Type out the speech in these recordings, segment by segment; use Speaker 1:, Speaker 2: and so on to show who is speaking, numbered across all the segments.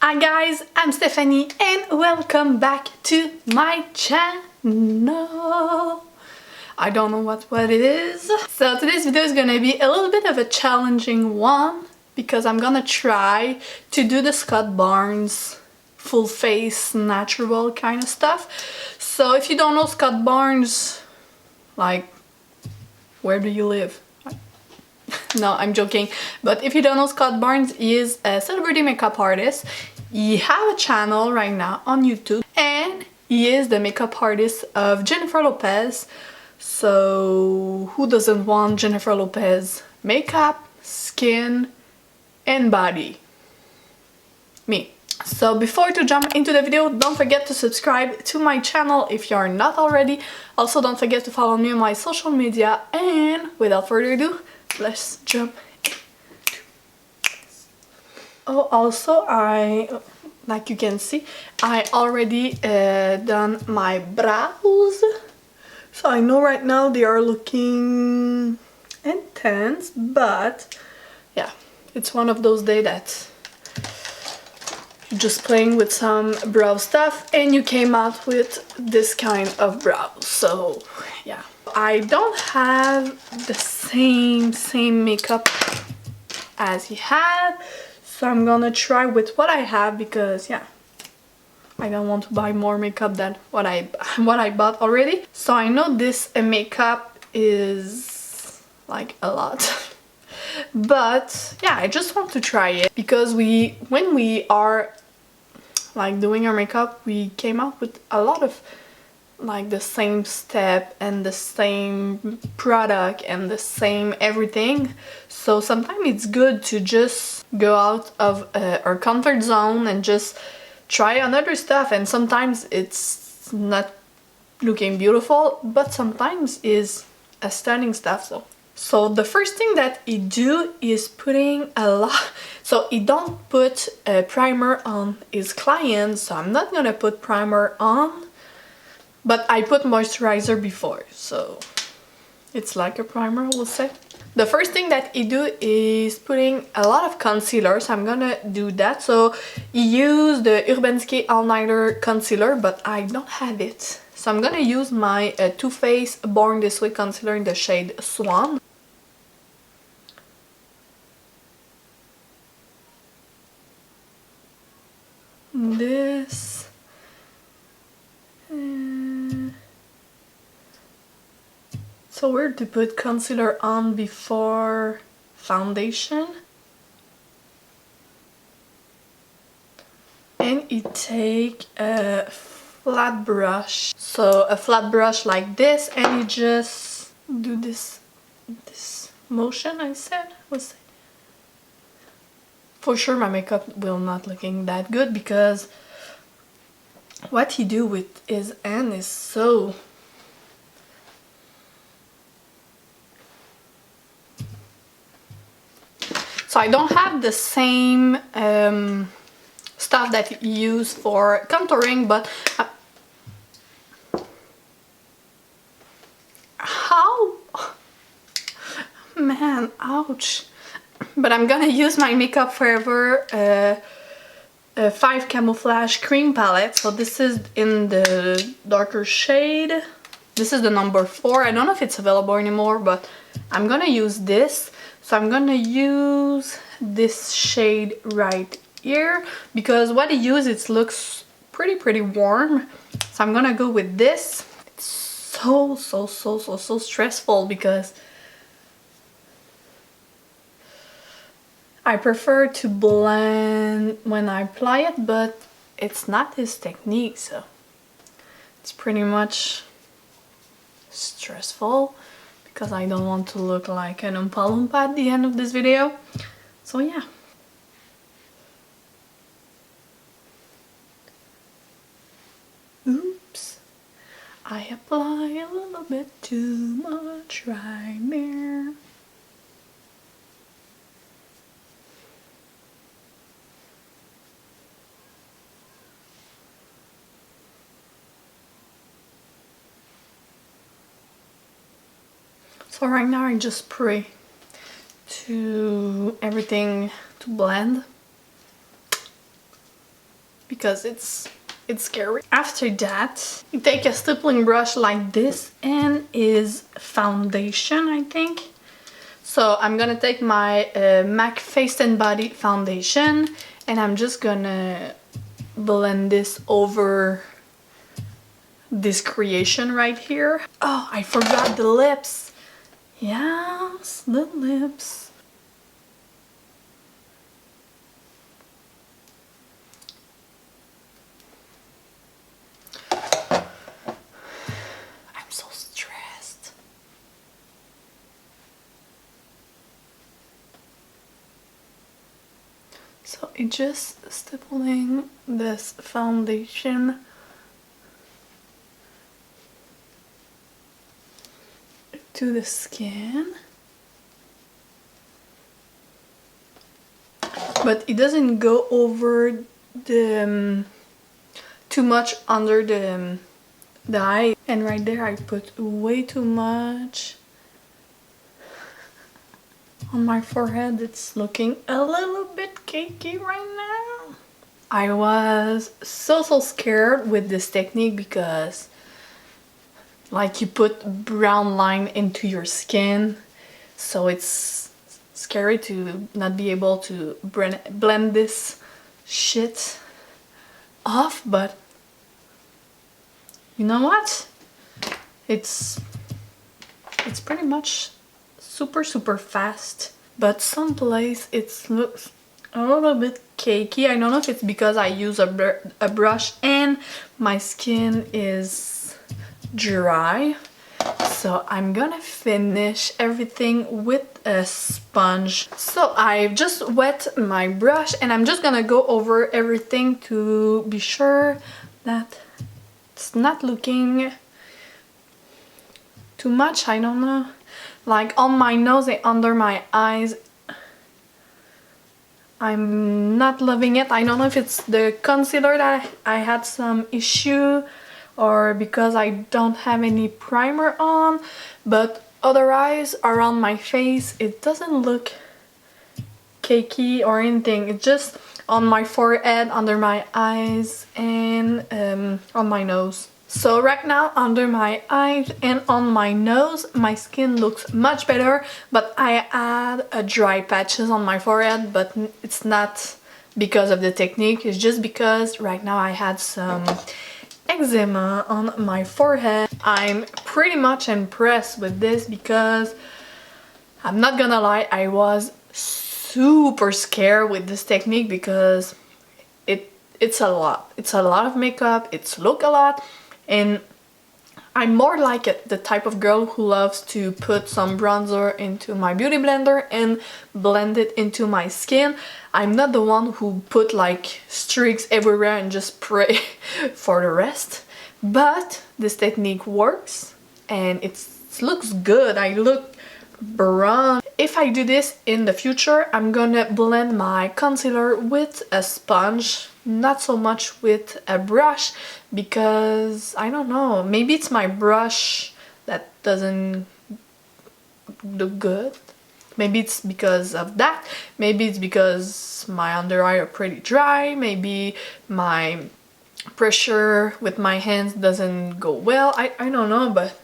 Speaker 1: Hi guys, I'm Stephanie and welcome back to my channel. I don't know what it is. So today's video is gonna be a little bit of a challenging one because I'm gonna try to do the Scott Barnes full face natural kind of stuff. So if you don't know Scott Barnes, like, where do you live? No, I'm joking. But if you don't know Scott Barnes, he is a celebrity makeup artist. He has a channel right now on YouTube and he is the makeup artist of Jennifer Lopez. So who doesn't want Jennifer Lopez makeup, skin and body? Me. So before to jump into the video, don't forget to subscribe to my channel if you are not already. Also don't forget to follow me on my social media, and without further ado, let's jump into this. Oh, also like you can see, I already done my brows. So I know right now they are looking intense, but yeah, it's one of those days that you're just playing with some brow stuff and you came out with this kind of brows. So yeah, I don't have the same makeup as he had, so I'm gonna try with what I have because yeah, I don't want to buy more makeup than what I bought already. So I know this makeup is like a lot. But yeah, I just want to try it because when we are like doing our makeup, we came out with a lot of like the same step and the same product and the same everything. So sometimes it's good to just go out of our comfort zone and just try another stuff, and sometimes it's not looking beautiful, but sometimes is a stunning stuff. So the first thing that he do is putting a lot. So he don't put a primer on his clients, so I'm not gonna put primer on, but I put moisturizer before, so it's like a primer, I will say. The first thing that he do is putting a lot of concealer, so I'm gonna do that. So he used the Urban Decay All Nighter concealer, but I don't have it. So I'm gonna use my Too Faced Born This Way concealer in the shade Swan. This. So weird to put concealer on before foundation. And you take a flat brush. So a flat brush like this, and you just do this motion I said. For sure my makeup will not looking that good because what he do with his hand is so... So I don't have the same stuff that you use for contouring, but how? Man, ouch. But I'm gonna use my Makeup Forever 5 Camouflage Cream Palette. So this is in the darker shade. This is the number 4. I don't know if it's available anymore, but I'm gonna use this. So I'm gonna use this shade right here because what I use, it looks pretty warm. So I'm gonna go with this. It's so stressful because I prefer to blend when I apply it, but it's not his technique, so it's pretty much stressful because I don't want to look like an Oompa Loompa at the end of this video. So yeah. Oops. I apply a little bit too much right there. So right now I just pray to everything to blend. because it's scary. After that, you take a stippling brush like this and is foundation, I think. So I'm gonna take my MAC Face and Body foundation and I'm just gonna blend this over this creation right here. Oh, I forgot the lips. Yes, the lips. So it's just stippling this foundation to the skin, but it doesn't go over the too much under the eye. And right there I put way too much on my forehead. It's looking a little bit cakey right now. I was so scared with this technique because like you put brown line into your skin, so it's scary to not be able to blend this shit off. But you know what? It's pretty much super fast, but some place it looks a little bit cakey. I don't know if it's because I use a brush and my skin is dry. So I'm gonna finish everything with a sponge. So I've just wet my brush and I'm just gonna go over everything to be sure that it's not looking too much. I don't know. Like on my nose and under my eyes, I'm not loving it. I don't know if it's the concealer that I had some issue or because I don't have any primer on, but otherwise around my face it doesn't look cakey or anything. It's just on my forehead, under my eyes, and on my nose. So right now under my eyes and on my nose my skin looks much better, but I had a dry patches on my forehead, but it's not because of the technique, it's just because right now I had some eczema on my forehead. I'm pretty much impressed with this because I'm not gonna lie, I was super scared with this technique because it's a lot. It's a lot of makeup, it's look a lot. And I'm more like the type of girl who loves to put some bronzer into my beauty blender and blend it into my skin. I'm not the one who put like streaks everywhere and just pray for the rest. But this technique works and it looks good. I look brown. If I do this in the future, I'm gonna blend my concealer with a sponge, not so much with a brush, because I don't know, maybe it's my brush that doesn't look good. Maybe it's because of that, maybe it's because my under eye are pretty dry, maybe my pressure with my hands doesn't go well. I don't know, but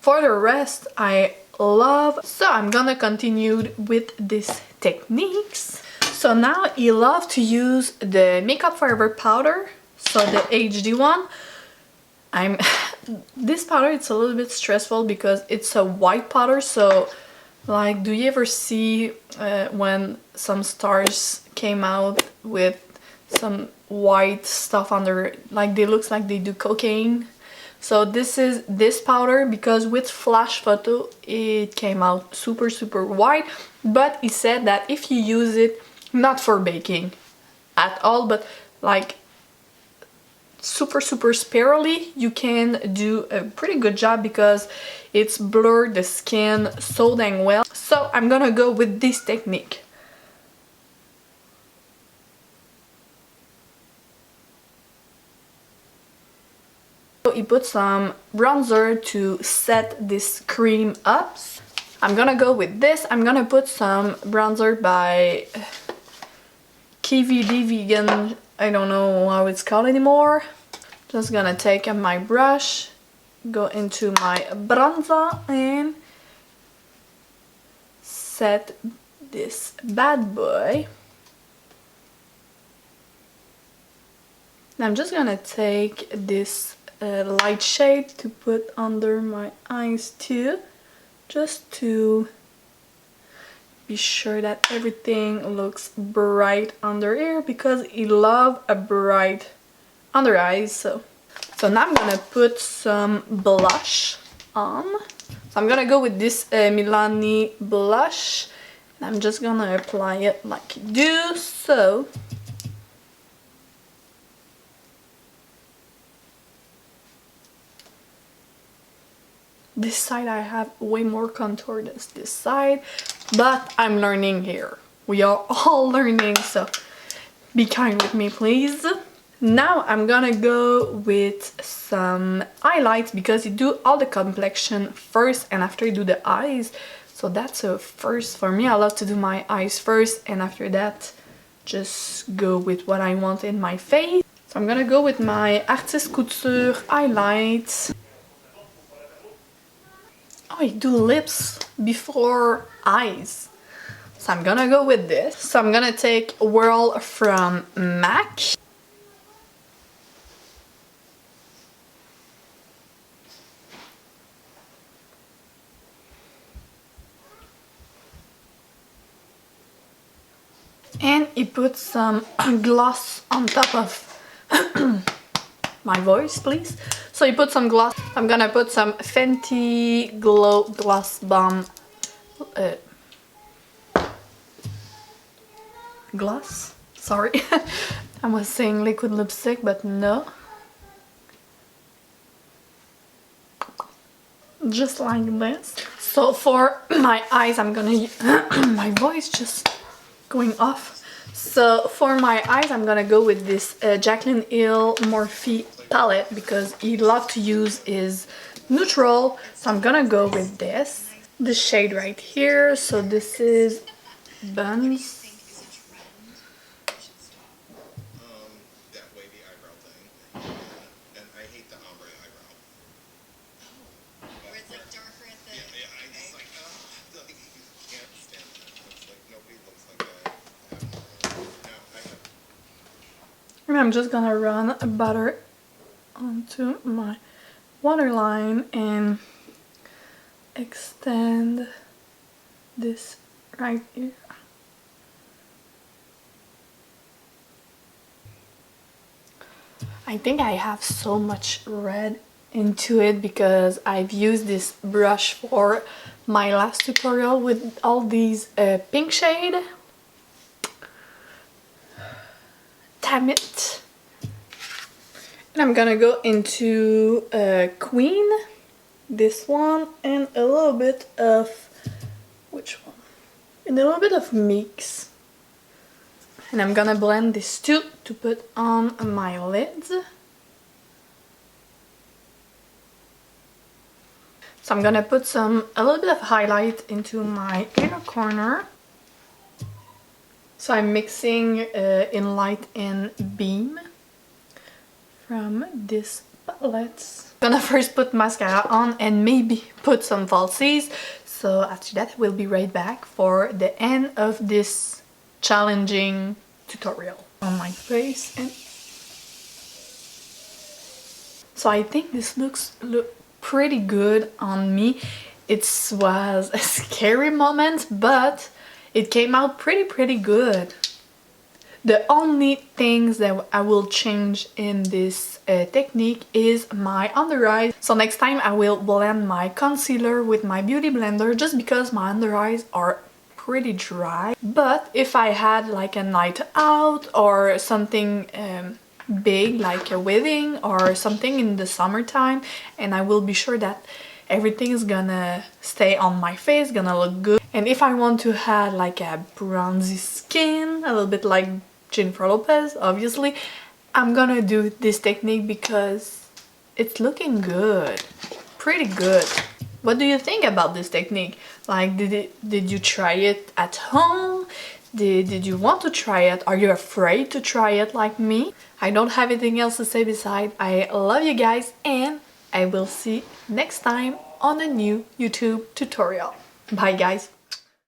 Speaker 1: for the rest I love. So I'm gonna continue with these techniques. So now I love to use the Makeup Forever powder, so the HD one. This powder, it's a little bit stressful because it's a white powder. So like, do you ever see when some stars came out with some white stuff under, like they looks like they do cocaine? So this is this powder, because with flash photo it came out super white, but he said that if you use it, not for baking at all, but like super sparely, you can do a pretty good job because it's blurred the skin so dang well. So I'm gonna go with this technique. He put some bronzer to set this cream up. I'm gonna go with this. I'm gonna put some bronzer by KVD Vegan I don't know how it's called anymore. Just gonna take my brush, go into my bronzer and set this bad boy. And I'm just gonna take this light shade to put under my eyes too, just to be sure that everything looks bright under here, because I love a bright under eyes. So now I'm gonna put some blush on. So I'm gonna go with this Milani blush. I'm just gonna apply it like you do. So this side I have way more contour than this side, but I'm learning here. We are all learning, so be kind with me, please. Now I'm gonna go with some highlights, because you do all the complexion first and after you do the eyes. So that's a first for me. I love to do my eyes first and after that just go with what I want in my face. So I'm gonna go with my Artist Couture highlights. Oh, I do lips before eyes. So I'm gonna go with this. So I'm gonna take Whirl from MAC. And he put some gloss on top of my voice, please. So you put some gloss. I'm gonna put some Fenty Glow Gloss Bomb gloss. Sorry, I was saying liquid lipstick, but no. Just like this. So for my eyes, I'm gonna my voice just going off. So for my eyes, I'm gonna go with this Jaclyn Morphe palette, because he loves to use his neutral. So I'm gonna go with this shade right here. So this is Buns. And I'm just gonna run butter onto my waterline and extend this right here. I think I have so much red into it because I've used this brush for my last tutorial with all these pink shade. Damn it. And I'm gonna go into Queen, this one, and a little bit of, which one? And a little bit of Mix. And I'm gonna blend these two to put on my lids. So I'm gonna put a little bit of highlight into my inner corner. So I'm mixing in Light and Beam from this palette. I'm gonna first put mascara on and maybe put some falsies. So after that, we'll be right back for the end of this challenging tutorial on my face. And so I think this looks pretty good on me. It was a scary moment, but it came out pretty good. The only things that I will change in this technique is my under eyes. So next time I will blend my concealer with my beauty blender, just because my under eyes are pretty dry. But if I had like a night out or something big, like a wedding or something in the summertime, and I will be sure that everything is gonna stay on my face, gonna look good. And if I want to have like a bronzy skin, a little bit like Jennifer Lopez, obviously, I'm gonna do this technique because it's looking good, pretty good. What do you think about this technique? Like, did you try it at home? Did you want to try it? Are you afraid to try it like me? I don't have anything else to say beside I love you guys, and I will see you next time on a new YouTube tutorial. Bye guys!